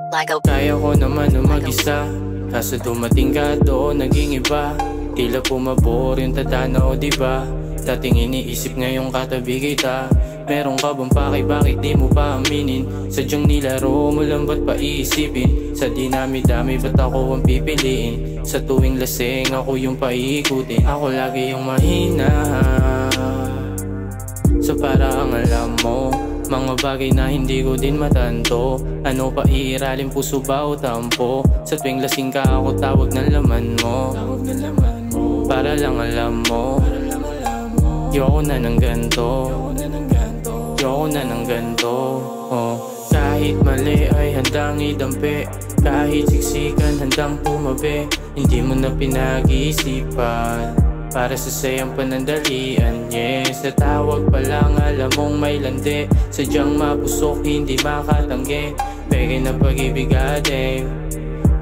Kaya ko naman na mag-isa, kaso dumating ka doon naging iba. Tila pumabor yung tadhana o diba? Dating iniisip ngayong katabi kita. Meron ka bang pake, bakit di mo pa aminin? Sadyang nilaro mo lang, ba't pa iisipin? Sa dinami-dami, ba't ako ang pipiliin? Sa tuwing lasing, ako yung paikutin. Ako lagi yung mahina, sa parang alam mo mga bagay na hindi ko din matanto. Ano pa iiralim, puso ba o tampo? Sa tuwing lasing ka ako tawag ng laman mo. Para lang alam mo, yoko na ng ganto, yoko na ng ganto. Kahit mali ay handang idampi, kahit siksikan handang tumabi. Hindi mo na pinag-iisipan para sa sayang panandalian, yes. Sa tawag pa lang alam mong may landi, sadyang mapusok hindi makatanggi. Peke na pag-ibig atin,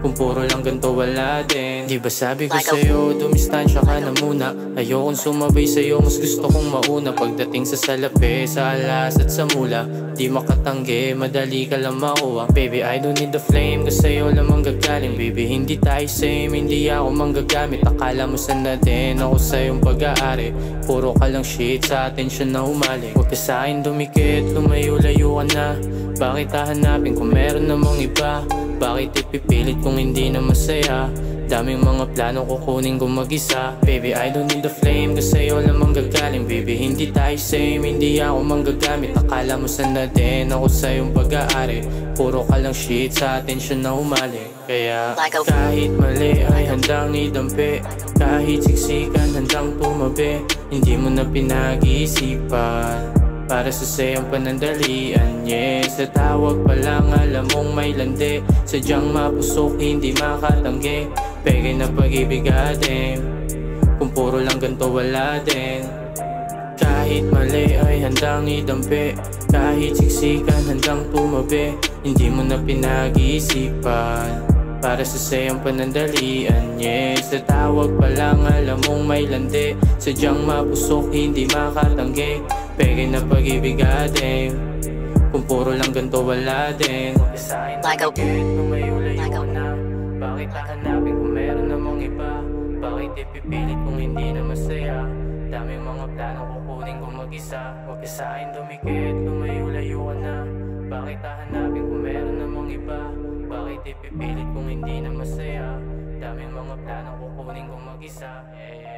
kung puro lang ganto wala din. Di ba sabi ko sa'yo, dumistansya ka na muna. Ayokong sumabay sa'yo, mas gusto kong mauna. Pagdating sa salapi, sa alas at sa mula, di makatanggi, madali ka lang makuha. Baby, I don't need the flame, kasi sa'yo lang manggagaling. Baby, hindi tayo same, hindi ako manggagamit. Akala mo sana din ako sa'yong pag-aari. Puro ka lang shit, sa atensyon na humali. Huwag ka sa'kin dumikit, lumayo-layo ka na. Bakit hahanapin kung meron namang iba? Bakit ipipilit kung hindi na masaya? Daming mga plano kukunin kung mag-isa. Baby, I don't need the flame, kasi sa'yo lang manggagaling. Baby, hindi tayo same, hindi ako manggagamit. Akala mo sana din ako sa'yong pag-aari. Puro ka lang shit, sa atensyon na humali. Kaya kahit mali ay handang idampi, kahit siksikan handang tumabi. Hindi mo na pinag-iisipan para sa sayang panandalian, yes. Sa tawag pa lang alam mong may landi, sadyang mapusok hindi makatanggi. Peke na pag-ibig atin, kung puro lang ganto wala din. Kahit mali ay handang idampi, kahit siksikan handang tumabi. Hindi mo na pinag-iisipan para sa sayang panandalian, yes. Sa tawag pa lang alam mong may landi, sadyang mapusok hindi makatanggi. Peke na pag-ibig atin, kung puro lang ganto wala din. Lumayo-layo na, bakit hahanapin kung meron namang iba? Bakit ipipilit kung hindi na masaya? Daming mga plano kukunin kung mag-isa. Huwag ka sa'kin dumikit, lumayo-layo ka na. Bakit hahanapin kung meron namang iba? Bakit ipipilit kung hindi na masaya? Daming mga plano kukunin kung mag-isa, yeah.